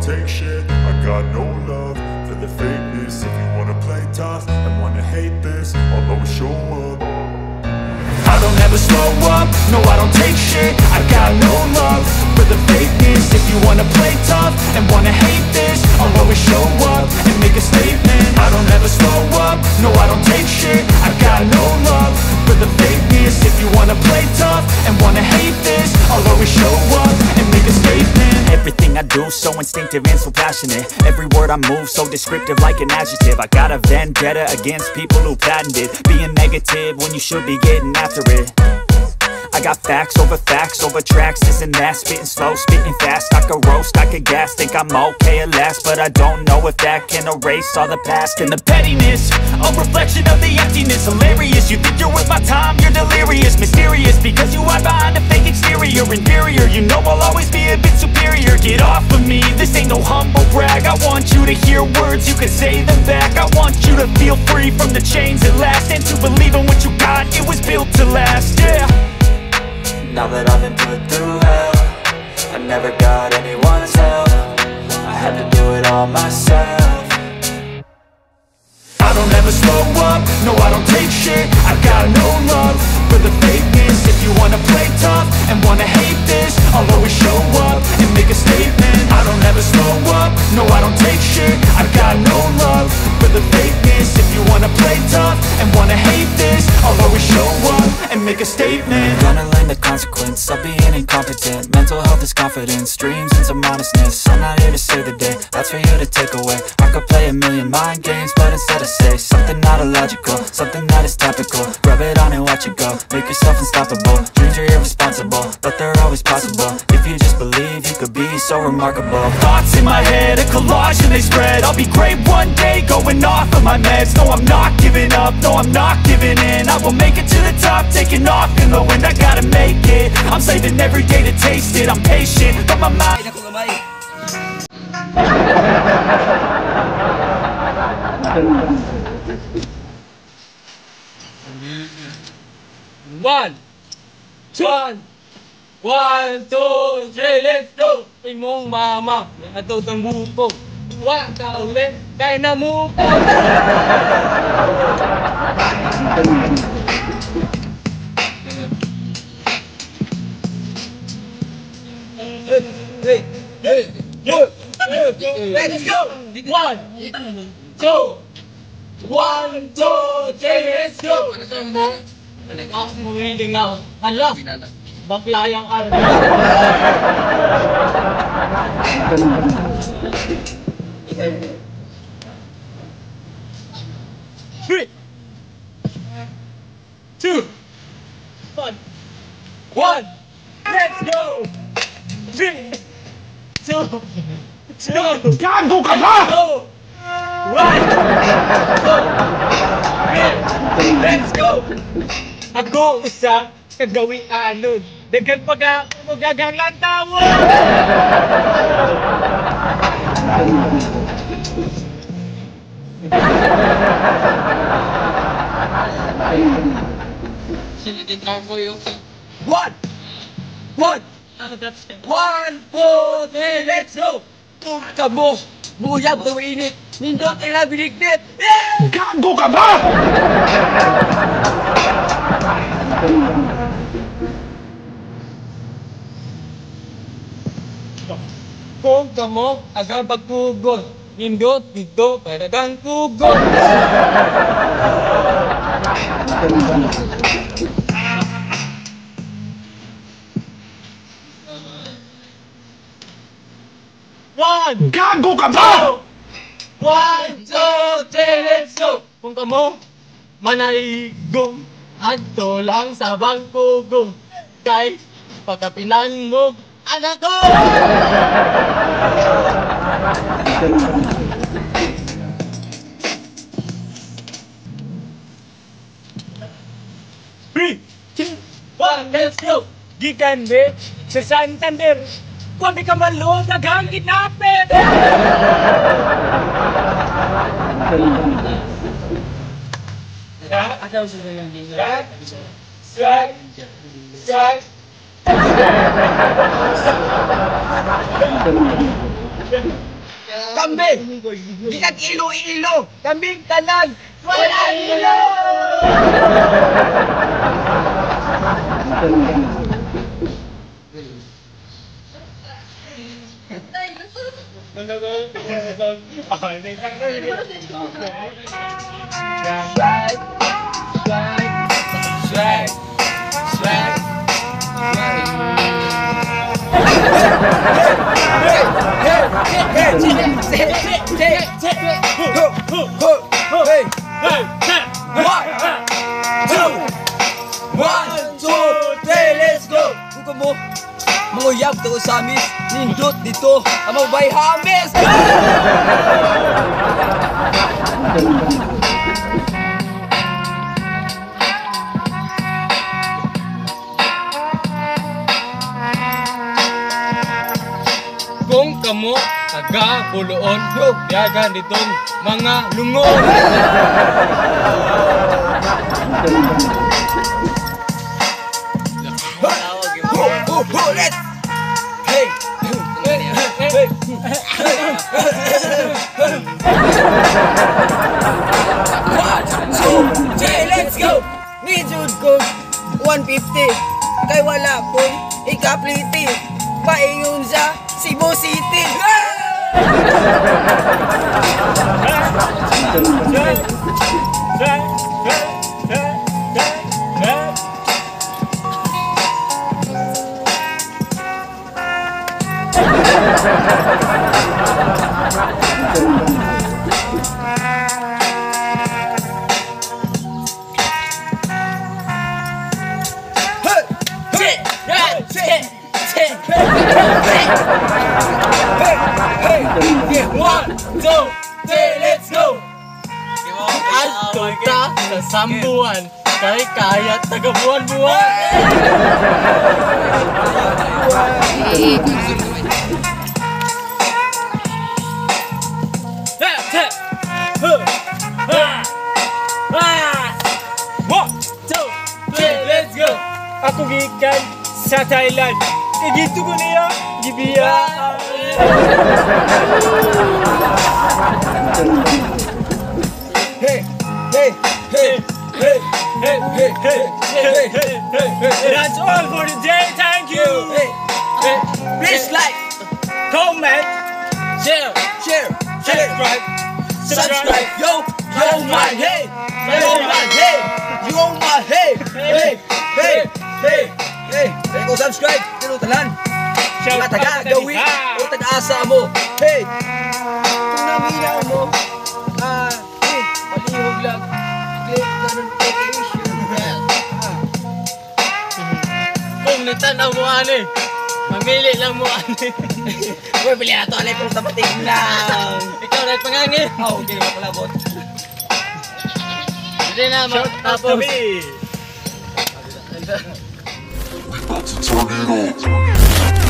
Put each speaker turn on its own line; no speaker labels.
take shit. I got no love for the fakeness. If you wanna play tough and wanna hate this, I'll always show up.
I don't ever slow up, no I don't take shit. I got no love for the fakeness. If you wanna play tough and wanna hate this, I'll always show up and make a statement. I don't ever slow up, no I don't take shit. I got no love for the fakeness. If you wanna play tough and wanna hate this, I'll always show up and make a statement. Everything I do so instinctive and so passionate. Every word I move so descriptive like an adjective. I got a vendetta against people who patented being negative when you should be getting after it. I got facts over tracks, this and that. Spitting slow, spitting fast. I could roast, I could gas. Think I'm okay at last, but I don't know if that can erase all the past. And the pettiness, a reflection of the emptiness. Hilarious, you think you're worth my time, you're delirious. Mysterious, because you hide behind a fake exterior. Inferior, you know I'll always be a bit superior. Get off of me, this ain't no humble brag. I want you to hear words, you can say them back. I want you to feel free from the chains at last, and to believe in what you got, it was built to last, yeah.
Now that I've been put through hell, I never got anyone's help. I had to do it all myself.
I don't ever slow up, no I don't take shit. I got no love for the fakeness. If you wanna play tough and wanna hate this, I'll always show up and make a statement. I don't ever slow up, no I don't take shit. I got no love for the fakeness. If you wanna play tough and wanna hate this, I'll always show up and make a statement.
Gonna learn the consequence of being incompetent. Mental health is confidence, dreams and some honestness. I'm not here to save the day, that's for you to take away. I could play a million mind games, but instead I say something not illogical, something that is topical. Rub it on and watch it go, make yourself unstoppable. Dreams are irresponsible, but they're always possible. If you just believe, you could be so remarkable.
Thoughts in my head, a collage and they spread. I'll be great one day, going off of my meds. No, I'm not giving up, no, I'm not giving in. I will make it to the top, taking off in the wind. I gotta make it, I'm saving every day to taste it. I'm patient, but my mind.
One, two, three, let's go! Imong mama, natutang buko. Tuwa ka ulit, kaya na mo po. Let's go! One, two, three, let's go! Ako humiling ako. Hala! Baklayang ka. 3, 2, 1, let's go! 3, 2,
Gago ka ba?
1, let's go! Ako isa kagawing anod. Dagan pag ako magagang lang tawo. Sinitin ko yung 1, 2, 3, let's go! Kamo, buyag tuwinit, nindot nila binignit.
Gago ka ba?
Kung kamo, agang pagpugol, nindot dito, paragang pugol. One!
Gago ka ba?
1, 2, 3, let's go! Kung kamo, manaligong, adto lang sa bangkugong, kay pagkapinan mo, anak ko! Three, 2, 1, let's go! Gikan be, sa Santander, kung di ka maluwag, nagang kinapit! Strike! Strike! Strike!
Kambing! Bigat ilo-ilo! Kambing tanan! Wala ilo! Let's go! Kung mo manguyab to sa amis, nindot dito, ang mabay hamis!
Kung kamo taga Puloon, biyagan ditong mga lungon.
Let's! Hey! Hey! One, two, three, let's go! Need you go 150 kay wala kong ikapliti paingon sa Cebu City. One, two, three, let's go!
Adto ka sa sambuan, kay kaya taga buwan-buwan. One, two, three, let's go! Ako gikan sa Thailand, kay dito ko niya gibiya.
Hey, hey, hey, hey, hey, hey, hey, hey, hey, hey.
That's all for today. Thank you.
Hey, please like,
Comment, share,
subscribe. Yo, man, hey, yo, man, hey, kung subscribe, tinutulan. Mga taga-gawin o taga-asa mo. Hey, kung naminaw mo, palihog lang. Click the notification bell.
Kung natanaw mo ani, mamili lang mo ani.
Uy, pili na ito, alay, kung tapating lang.
Ikaw na pangangin.
Okay, mapalabot.
Hindi na tapos.
About to turn it on.